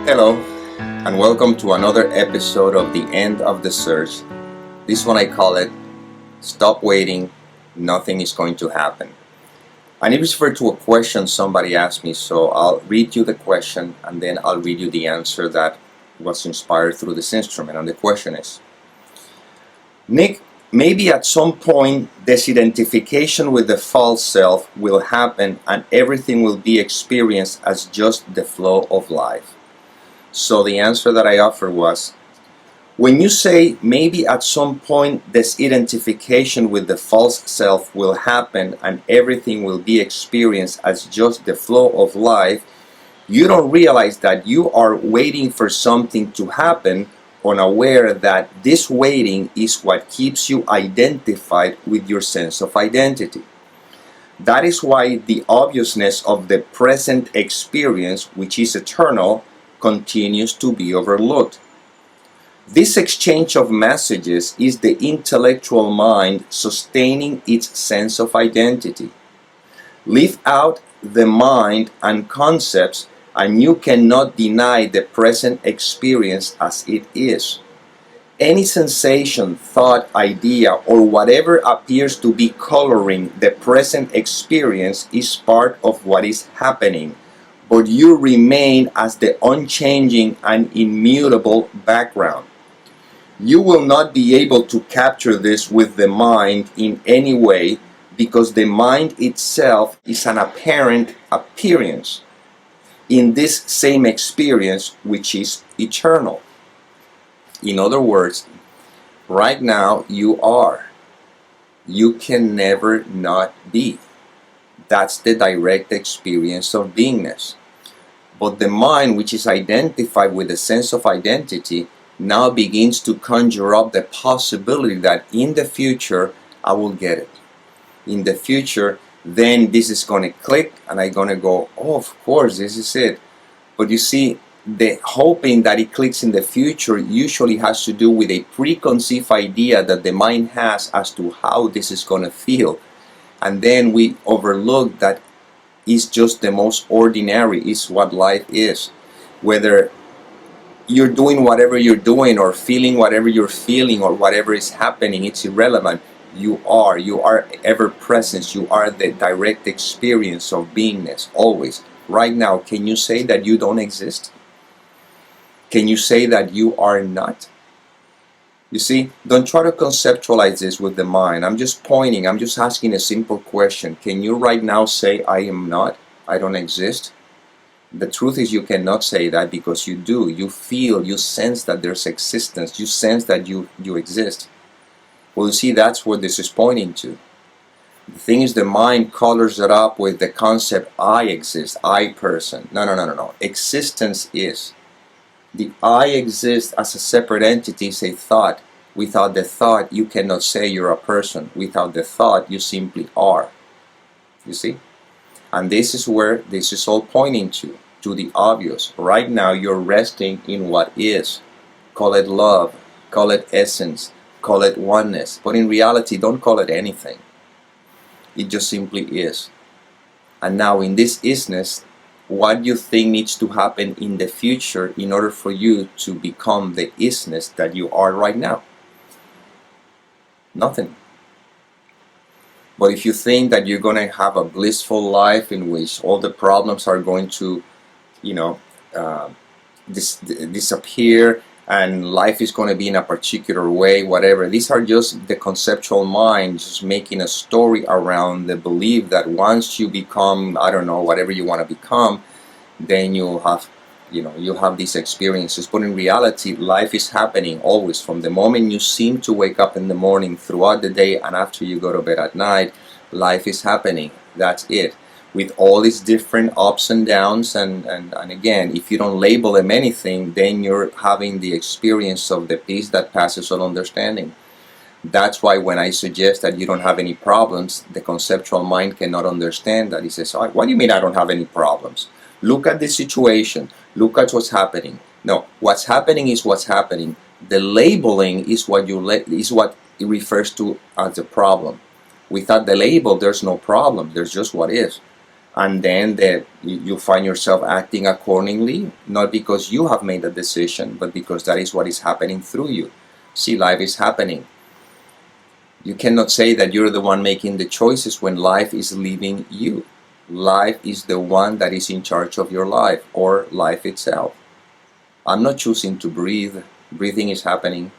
Hello, and welcome to another episode of The End of the Search. This one I call it, Stop Waiting, Nothing is Going to Happen. And it refers to a question somebody asked me, so I'll read you the question and then I'll read you the answer that was inspired through this instrument. And the question is, Nick, maybe at some point disidentification with the false self will happen and everything will be experienced as just the flow of life. So the answer that I offered was, when you say maybe at some point this identification with the false self will happen and everything will be experienced as just the flow of life, you don't realize that you are waiting for something to happen, unaware that this waiting is what keeps you identified with your sense of identity. That is why the obviousness of the present experience, which is eternal, continues to be overlooked. This exchange of messages is the intellectual mind sustaining its sense of identity. Leave out the mind and concepts and you cannot deny the present experience as it is. Any sensation, thought, idea, or whatever appears to be coloring the present experience is part of what is happening, but you remain as the unchanging and immutable background. You will not be able to capture this with the mind in any way because the mind itself is an apparent appearance in this same experience which is eternal. In other words, right now you are. You can never not be. That's the direct experience of beingness. But the mind, which is identified with the sense of identity, now begins to conjure up the possibility that in the future I will get it. In the future, then this is going to click and I'm going to go, oh, of course, this is it. But you see, the hoping that it clicks in the future usually has to do with a preconceived idea that the mind has as to how this is going to feel. And then we overlook that it's just the most ordinary, is what life is. Whether you're doing whatever you're doing or feeling whatever you're feeling or whatever is happening, it's irrelevant. You are ever present. You are the direct experience of beingness, always. Right now, can you say that you don't exist? Can you say that you are not? You see, don't try to conceptualize this with the mind. I'm just pointing, I'm just asking a simple question. Can you right now say, I am not, I don't exist? The truth is you cannot say that because you do. You feel, you sense that there's existence. You sense that you exist. Well, you see, that's what this is pointing to. The thing is, the mind colors it up with the concept, I exist, I person. No. Existence is. The I exist as a separate entity is a thought. Without the thought, you cannot say you're a person. Without the thought, you simply are. You see? And this is where this is all pointing to the obvious. Right now, you're resting in what is. Call it love, call it essence, call it oneness. But in reality, don't call it anything. It just simply is. And now in this isness, what you think needs to happen in the future in order for you to become the isness that you are right now? Nothing. But if you think that you're going to have a blissful life in which all the problems are going to, disappear and life is going to be in a particular way, whatever, these are just the conceptual mind just making a story around the belief that once you become, I don't know, whatever you want to become, then you'll have these experiences. But in reality, life is happening always. From the moment you seem to wake up in the morning, throughout the day, and after you go to bed at night, life is happening. That's it. With all its different ups and downs, and again, if you don't label them anything, then you're having the experience of the peace that passes all understanding. That's why when I suggest that you don't have any problems, the conceptual mind cannot understand that. He says, oh, what do you mean I don't have any problems? Look at the situation. Look at what's happening. No, what's happening is what's happening. The labeling is what it refers to as a problem. Without the label, there's no problem. There's just what is. and then that you find yourself acting accordingly, not because you have made a decision, but because that is what is happening through you. See, life is happening. You cannot say that you're the one making the choices when life is leaving you. Life is the one that is in charge of your life, or life itself. I'm not choosing to breathe. Breathing is happening.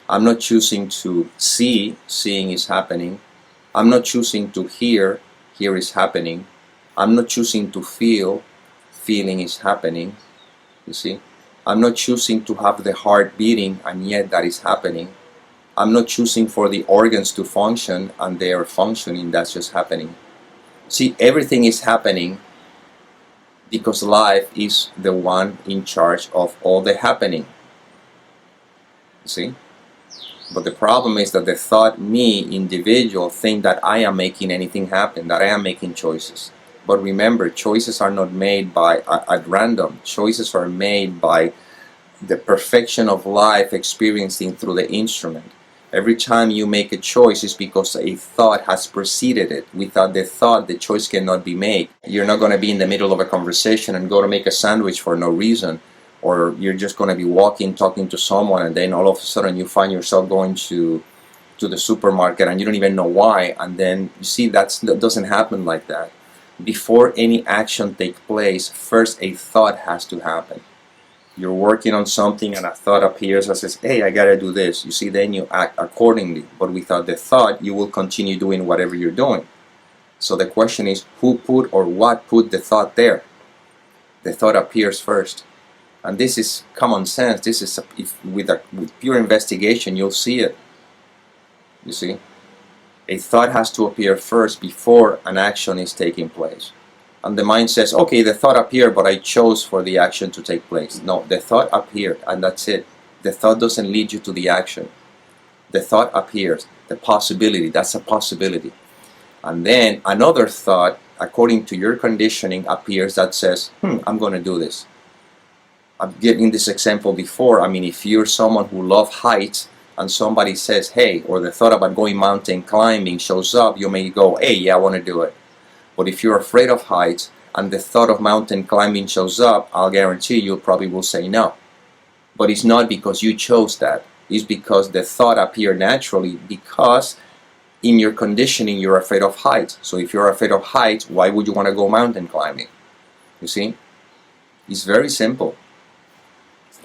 I'm not choosing to see. Seeing is happening. I'm not choosing to hear. Hear is happening. I'm not choosing to feel. Feeling is happening. You see? I'm not choosing to have the heart beating, and yet that is happening. I'm not choosing for the organs to function, and they are functioning. That's just happening. See, everything is happening because life is the one in charge of all the happening. See? But the problem is that the thought, me, individual, think that I am making anything happen, that I am making choices. But remember, choices are not made by at random. Choices are made by the perfection of life experiencing through the instrument. Every time you make a choice, it's because a thought has preceded it. Without the thought, the choice cannot be made. You're not going to be in the middle of a conversation and go to make a sandwich for no reason. Or you're just going to be walking, talking to someone, and then all of a sudden you find yourself going to the supermarket and you don't even know why. And then, you see, that doesn't happen like that. Before any action takes place, first a thought has to happen. You're working on something and a thought appears and says, hey, I gotta do this. You see, then you act accordingly. But without the thought, you will continue doing whatever you're doing. So the question is, who put or what put the thought there? The thought appears first. And this is common sense. This is, with pure investigation, you'll see it. You see? A thought has to appear first before an action is taking place. And the mind says, okay, the thought appeared, but I chose for the action to take place. No, the thought appeared, and that's it. The thought doesn't lead you to the action. The thought appears, the possibility, that's a possibility. And then another thought, according to your conditioning, appears that says, I'm going to do this. I've given this example before. I mean, if you're someone who loves heights, and somebody says, hey, or the thought about going mountain climbing shows up, you may go, hey, yeah, I want to do it. But if you're afraid of heights and the thought of mountain climbing shows up, I'll guarantee you probably will say no. But it's not because you chose that. It's because the thought appeared naturally, because in your conditioning you're afraid of heights. So if you're afraid of heights, why would you want to go mountain climbing? You see? It's very simple.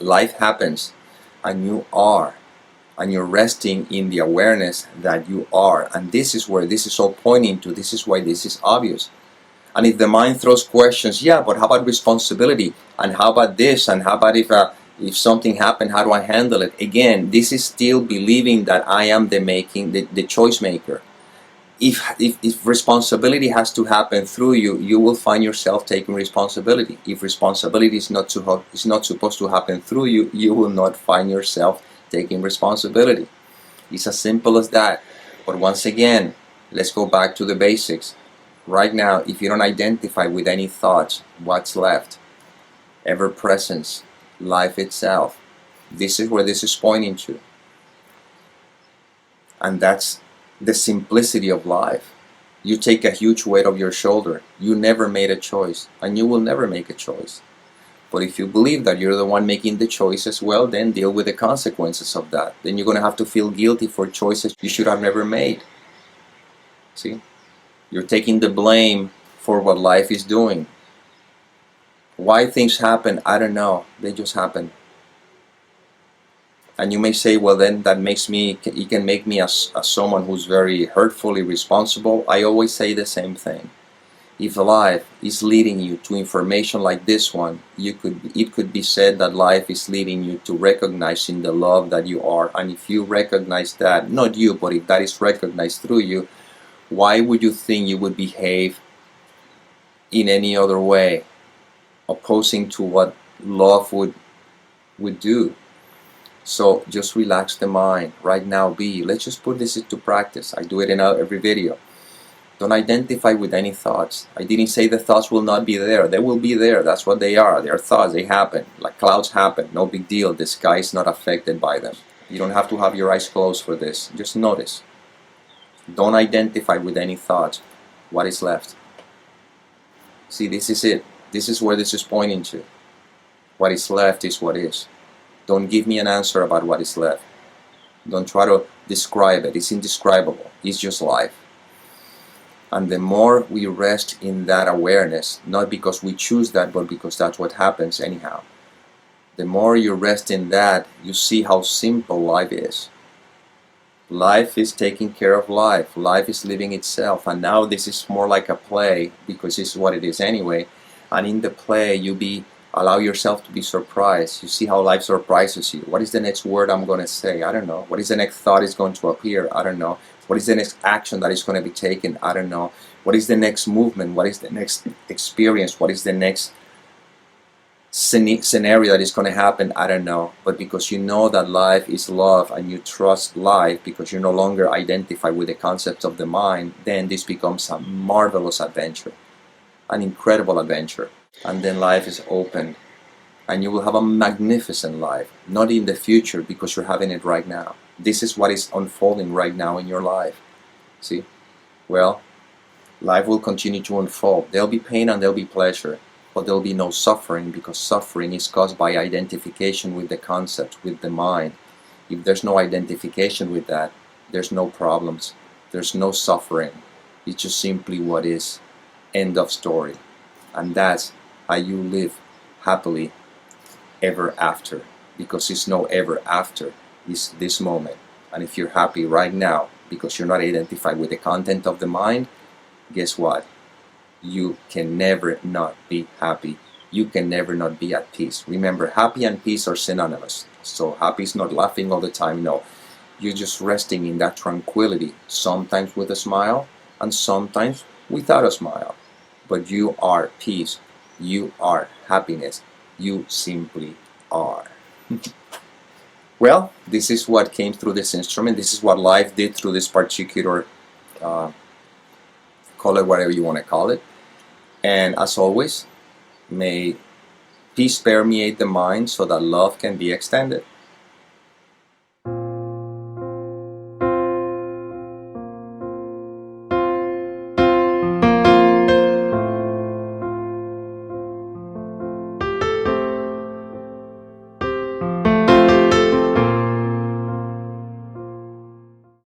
Life happens and you are. And you're resting in the awareness that you are. And this is where this is all pointing to. This is why this is obvious. And if the mind throws questions, yeah, but how about responsibility? And how about this? And how about if something happened, how do I handle it? Again, this is still believing that I am the choice maker. If responsibility has to happen through you, you will find yourself taking responsibility. If responsibility is not supposed to happen through you, you will not find yourself taking responsibility. It's as simple as that. But once again, let's go back to the basics. Right now, if you don't identify with any thoughts, what's left? Ever presence, life itself. This is where this is pointing to. And that's the simplicity of life. You take a huge weight off your shoulder. You never made a choice, and you will never make a choice. But if you believe that you're the one making the choices, well, then deal with the consequences of that. Then you're going to have to feel guilty for choices you should have never made. See? You're taking the blame for what life is doing. Why things happen, I don't know. They just happen. And you may say, well, then that makes me, it can make me as someone who's very hurtfully responsible. I always say the same thing. If life is leading you to information like this one, it could be said that life is leading you to recognizing the love that you are. And if you recognize that, not you, but if that is recognized through you, why would you think you would behave in any other way, opposing to what love would do? So just relax the mind. Right now, let's just put this into practice. I do it in every video. Don't identify with any thoughts. I didn't say the thoughts will not be there. They will be there. That's what they are. They are thoughts. They happen. Like clouds happen. No big deal. The sky is not affected by them. You don't have to have your eyes closed for this. Just notice. Don't identify with any thoughts. What is left? See, this is it. This is where this is pointing to. What is left is what is. Don't give me an answer about what is left. Don't try to describe it. It's indescribable. It's just life. And the more we rest in that awareness, not because we choose that, but because that's what happens anyhow, the more you rest in that, you see how simple life is. Life is taking care of life. Life is living itself. And now this is more like a play, because it's what it is anyway. And in the play, allow yourself to be surprised. You see how life surprises you. What is the next word I'm going to say? I don't know. What is the next thought is going to appear? I don't know. What is the next action that is going to be taken? I don't know. What is the next movement? What is the next experience? What is the next scenario that is going to happen? I don't know. But because you know that life is love and you trust life, because you no longer identify with the concepts of the mind, then this becomes a marvelous adventure, an incredible adventure. And then life is open, and you will have a magnificent life, not in the future, because you're having it right now. This is what is unfolding right now in your life. See? Well, life will continue to unfold. There'll be pain and there'll be pleasure, but there'll be no suffering, because suffering is caused by identification with the concept, with the mind. If there's no identification with that, there's no problems. There's no suffering. It's just simply what is. End of story. And that's how you live happily ever after, because it's no ever after. It's this moment. And if you're happy right now because you're not identified with the content of the mind, guess what? You can never not be happy. You can never not be at peace. Remember, happy and peace are synonymous. So happy is not laughing all the time. No, you're just resting in that tranquility, sometimes with a smile and sometimes without a smile. But you are peace. You are happiness. You simply are. Well, this is what came through this instrument. This is what life did through this particular, call it whatever you want to call it. And as always, may peace permeate the mind so that love can be extended.